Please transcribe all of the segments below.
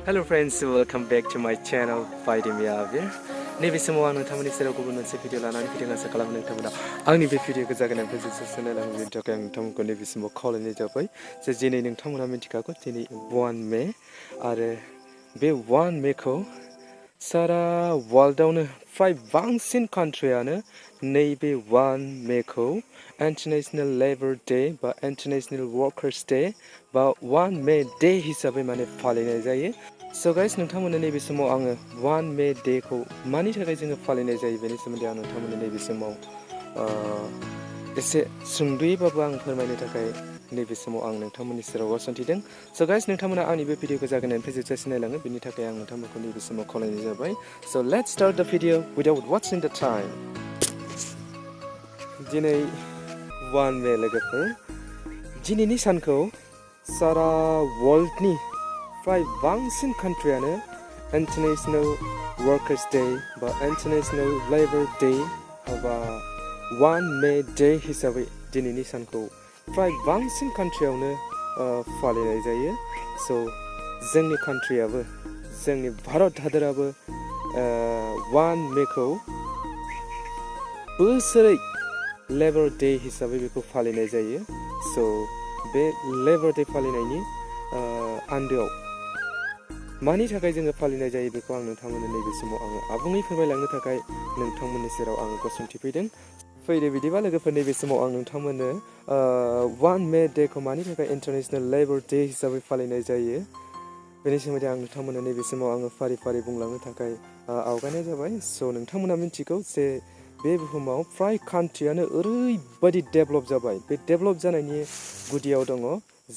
Hello friends, welcome back to my channel Fighting Me Avir. नैबे समाव आं नोंथांमोननि सेराव गुबुन मोनसे भिडिअ लानानै फैदों आसा खालामो नोंथांमोना आंनि बे भिडिअखौ जागायनायनिफ्राय जोबजासिम नायलांगोन बेनि थाखाय आं नोंथांमोनखौ नैबे समाव खावलायनाय जाबाय जे दिनै नोंथांमोना मिथिखागौ दिनै 1 मे आरो बे 1 मेखौ सारा वर्ल्डआवनो फ्राय बांसिन कान्ट्रियानो नैबे 1 मेखौ इन्टारनेशनल लेबर डे बा इन्टारनेशनल वर्कार्स डे बा 1 मे डे हिसाबै माने फालिनाय जायो। So guys, नोंथांमोननो नैबे समाव आङो 1 मे डेखौ मानि थाखाय जोङो फालिनाय जायो बेनि सोमोन्दै आं नोंथांमोननो नैबे समाव एसे सुंद'यैबाबो आं फोरमायनो थाखाय नैबे समाव आं नोंथांमोननि सेराव गसंथिदों। So guys, नोंथांमोना आंनि बे भिडिअखौ जागायनायनिफ्राय जोबजासिम नायलाङो बेनि थाखाय आं नोंथांमोनखौ नैबे समाव खावलायनाय जाबाय। So let's start the video without wasting the time. दिनै 1 मे लोगोफोर, दिनैनि सानखौ सारा वर्ल्डनि फ्राय बांसिन कान्ट्रियानो इन्टारनेशनल वर्कार्स डे बा इन्टारनेशनल लेबर डे बा 1 मे डे हिसाबै दिनैनि सानखौ फ्राय बांसिन कान्ट्रियावनो फालिनाय जायो। स' जोंनि कान्ट्रियाबो जोंनि भारत हादराबो 1 मेखौ बोसोरै लेबर डे हिसाबै बेखौ फालिनाय जायो। स' बे लेबर डे फालिनायनि आन्दोआव मानि थाखाय जोङो फालिनाय जायो बेखौ आं नोंथांमोननो नैबे समाव आङो आबुङै फोरमायलांनो थाखाय नोंथांमोननि सेराव आङो गसंथि फैदों। फैदो बिदिबा लोगोफोर, नैबे समाव आं नोंथांमोननो 1 मे डेखौ मानि थाखाय इन्टारनेशनल लेबर डे हिसाबै फालिनाय जायो बेनि सोमोन्दै आं नोंथांमोननो नैबे समाव आङो फारि फारि बुंलांनो थाखाय आवगायनाय जाबाय। स' नोंथांमोना मिथिगौ जे बे बुहुमाव फ्राय कान्ट्रियानो ओरैबायदि डेभेलप जाबाय। बे डेभेलप जानायनि गुदियाव दङ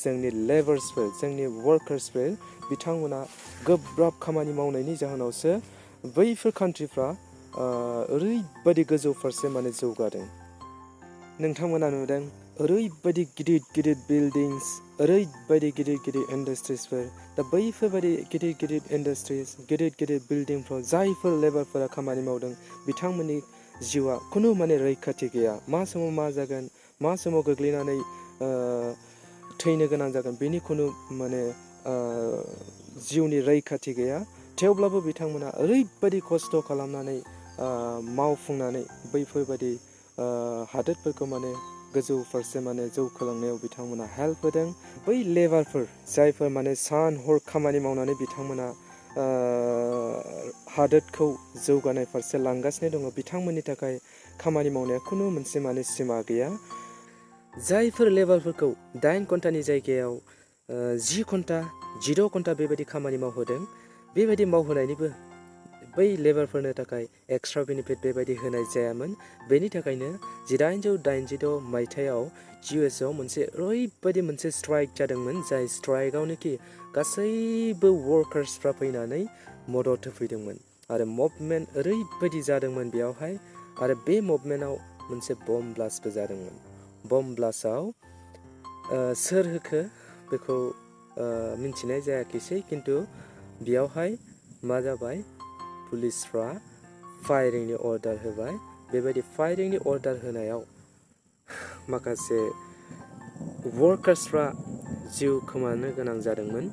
जोंनि लेबार्सफोर, जोंनि वर्कार्सफोर। बिथांमोना गोब्राब खामानि मावनायनि जाहोनावसो बैफोर कान्ट्रिफ्रा ओरैबायदि गोजौ फारसे माने जौगादों। नोंथांमोना नुदों ओरैबायदि गिदिर गिदिर बिल्डिंस, ओरैबायदि गिदिर गिदिर इन्डास्ट्रिसफोर। दा बैफोरबायदि गिदिर गिदिर इन्डास्ट्रिस, गिदिर गिदिर बिल्डिंफ्राव जायफोर लेबारफोरा खामानि मावदों बिथांमोननि जिउआ खुनु माने रैखाथि गैया। मा समाव मा जागोन, मा समाव गोग्लैनानै थैनो गोनां जागोन बेनि खुनु माने जिउनि रैखाथि गैया। थेवब्लाबो बिथांमोना ओरैबायदि खस्थ' खालामनानै मावफुंनानै बैफोरबायदि हादोरफोरखौ माने गोजौ फारसे माने जौखोलांनायाव बिथांमोना हेल्प होदों। बै लेबारफोर जायफोर माने सान हर खामानि मावनानै बिथांमोना हादोरखौ जौगानाय फारसे लांगासिनो दङ, बिथांमोननि थाखाय खामानि मावनाया खुनु मोनसे माने सिमा गैया। जायफोर लेबारफोरखौ 8 घन्टानि जायगायाव 10 घन्टा 10 घन्टा बेबायदि खामानि मावहोदों, बेबायदि मावहोनायनिबो बै लेबारफोरनो थाखाय एक्सट्रा बेनिफिट बेबायदि होनाय जायामोन। बेनि थाखायनो 1886 मायथाइयाव इउएसआव मोनसे ओरैबायदि मोनसे स्ट्राइक जादोंमोन, जाय स्ट्राइकआवनोखि गासैबो वर्कार्सफ्रा फैनानै मदद होफैदोंमोन आरो मुभमेन्ट ओरैबायदि जादोंमोन बेयावहाय। आरो बे मुभमेन्टआव मोनसे बम ब्लास्टबो जादोंमोन। बम ब्लास्टआव सोर होखो बेखौ मिन्थिनाय जायाखैसै, खिन्थु बेयावहाय मा जाबाय, पुलिसफ्रा फायारिंनि अर्डार होबाय। बेबायदि फायारिंनि अर्डार होनायाव माखासे वर्कार्सफ्रा जिउ खोमानो गोनां जादोंमोन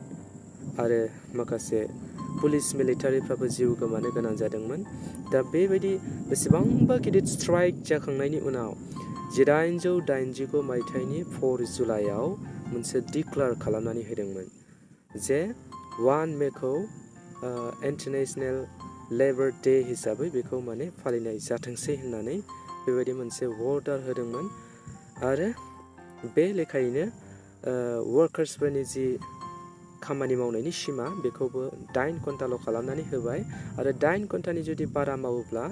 आरो माखासे पुलिस मिलिटारिफ्राबो जिउ गोमानो गोनां जादोंमोन। दा बेबायदि बेसेबांबा गिदिर स्ट्राइक जाखांनायनि उनाव 1889 मायथाइनि 4 जुलाइआव मोनसे डिक्लेयार खालामनानै होदोंमोन जे 1 मेखौ इन्टारनेशनल लेबर डे हिसाबै बेखौ माने फालिनाय जाथोंसै होननानै बेबायदि मोनसे अर्डार होदोंमोन। आरो बे लेखायैनो वर्कार्सफोरनि जि खामानि मावनायनि सिमा बेखौबो 8 घन्टाल' खालामनानै होबाय। आरो 8 घन्टानि जुदि बारा मावोब्ला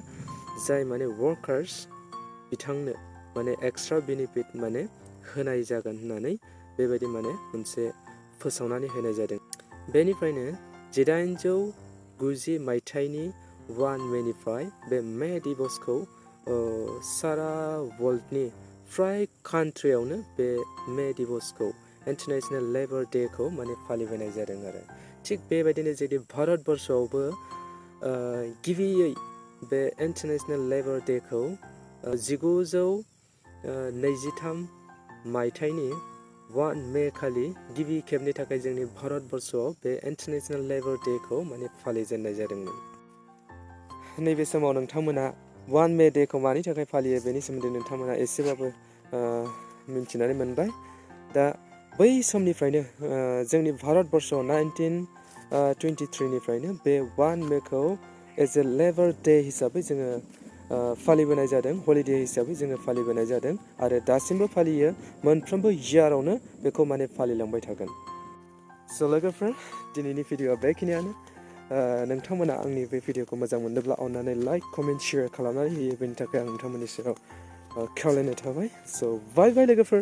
जाय माने वर्कार्स बिथांनो माने एक्सट्रा बेनिफिट माने होनाय जागोन होननानै बेबायदि माने मोनसे फोसावनानै होनाय जादों। बेनिफ्रायनो 1890 मायथाइनि 1 मेनिफ्राय बे मे दिबसखौ सारा वर्ल्डनि फ्राय कान्ट्रियावनो बे मे दिबसखौ इन्टारनेशनल लेबर डेखौ माने फालिबोनाय जादों आरो। थिग बेबायदिनो जुदि भारतबर्षआवबो गिबियै बे इन्टारनेशनल लेबर डेखौ 1923 मायथाइनि 1 मे खालि गिबि खेबनि थाखाय जोंनि भारतबर्षआव बे इन्टारनेशनेल लेबार डेखौ माने फालिजेननाय जादोंमोन। नैबे समाव नोंथांमोना 1 मे डेखौ मानि थाखाय फालियो बेनि सोमोन्दै नोंथांमोना एसेबाबो मिन्थिनानै मोनबाय। दा बै समनिफ्रायनो जोंनि भारतबर्षआव 1923निफ्रायनो बे 1 मेखौ एज ए लेबार डे हिसाबै जोङो फालिबोनाय जादों, हलिडे हिसाबै जोङो फालिबोनाय जादों आरो दासिमबो फालियो। मोनफ्रोमबो इयारावनो बेखौ माने फालिलांबाय थागोन। स' लोगोफोर, दिनैनि भिडिअ'आ बेखिनियानो। नोंथांमोना आंनि बे भिडिअ'खौ मोजां मोनोब्ला अन्नानै लाइक, कमेन्ट, शेयार खालामनानै होयो। बेनि थाखाय आं नोंथांमोननि सेराव खावलायनाय थाबाय। स' बाय बाय लोगोफोर।